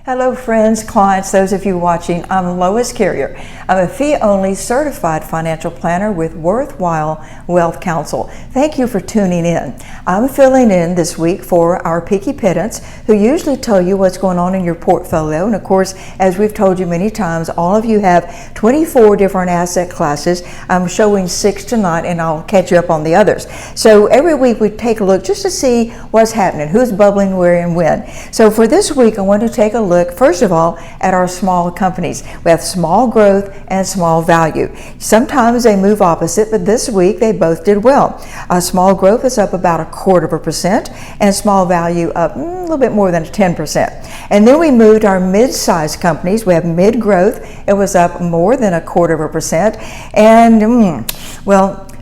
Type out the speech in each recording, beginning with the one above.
Hello friends, clients, those of you watching. I'm Lois Carrier. I'm a fee-only certified financial planner with Worthwhile Wealth Counsel. Thank you for tuning in. I'm filling in this week for our picky pedants who usually tell you what's going on in your portfolio. And of course, as we've told you many times, all of you have 24 different asset classes. I'm showing 6 tonight and I'll catch you up on the others. So every week we take a look just to see what's happening, who's bubbling where and when. So for this week, I want to take a look first of all at our small companies. We have small growth and small value. Sometimes they move opposite, but this week they both did well. Small growth is up about 1/4% and small value up a little bit more than 10%. And then we moved our mid-sized companies. We have mid-growth. It was up more than 1/4%. And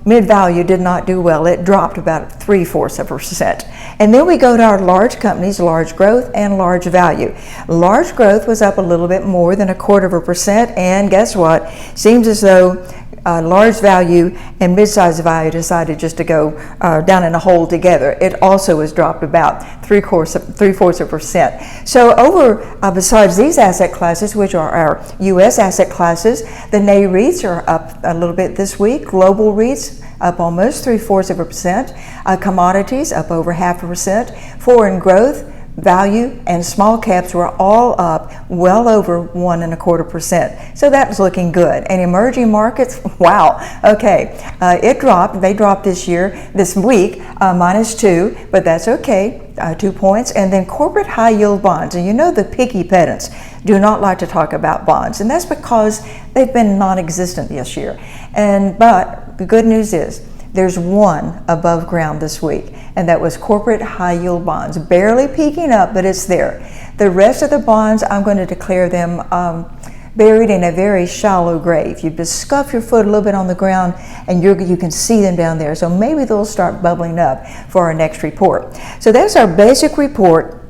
mid-value did not do well. It dropped about 3/4%. And then we go to our large companies, large growth and large value. Large growth was up a little bit more than 1/4%. And guess what? Seems as though large value and mid-sized value decided just to go down in a hole together. It also was dropped about 3/4%. So besides these asset classes, which are our U.S. asset classes, the NA REITs are up a little bit this week. Global REITs up almost 3/4%. Commodities up over 0.5%. Foreign growth, value, and small caps were all up well over 1.25%. So that's looking good. And emerging markets, wow. Okay, it dropped. They dropped this week, -2, but that's okay. 2 points. And then corporate high yield bonds. And you know the picky pedants do not like to talk about bonds. And that's because they've been non-existent this year. But the good news is, there's one above ground this week, and that was corporate high yield bonds. Barely peaking up, but it's there. The rest of the bonds, I'm going to declare them buried in a very shallow grave. You just scuff your foot a little bit on the ground and you can see them down there. So maybe they'll start bubbling up for our next report. So that's our basic report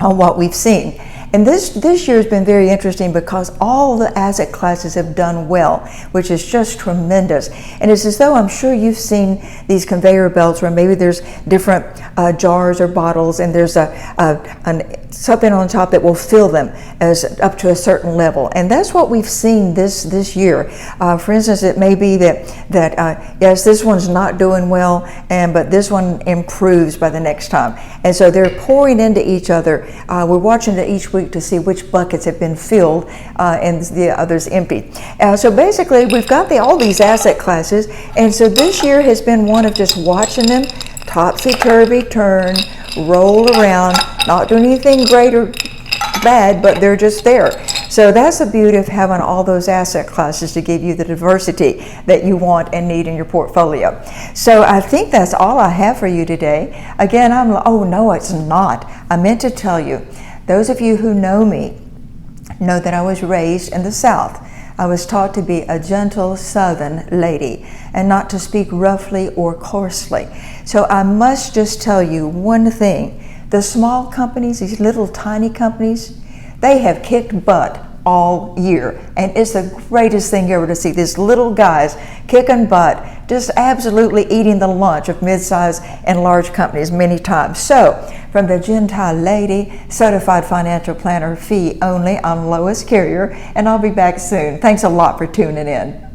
on what we've seen. And this year has been very interesting because all the asset classes have done well, which is just tremendous. And it's as though I'm sure you've seen these conveyor belts where maybe there's different jars or bottles and there's something on top that will fill them as up to a certain level. And that's what we've seen this year. For instance, it may be that yes, this one's not doing well, but this one improves by the next time. And so they're pouring into each other. We're watching it each week to see which buckets have been filled and the others empty. So basically, we've got all these asset classes, and so this year has been one of just watching them topsy-turvy turn, roll around, not doing anything great or bad, but they're just there. So that's the beauty of having all those asset classes to give you the diversity that you want and need in your portfolio. So I think that's all I have for you today. Again, oh no, it's not. I meant to tell you, those of you who know me know that I was raised in the South. I was taught to be a gentle Southern lady and not to speak roughly or coarsely. So I must just tell you one thing. The small companies, these little tiny companies, they have kicked butt all year. And it's the greatest thing ever to see these little guys kicking butt, just absolutely eating the lunch of mid-sized and large companies many times. So from the Gentile lady, certified financial planner, fee only, I'm Lois Carrier, and I'll be back soon. Thanks a lot for tuning in.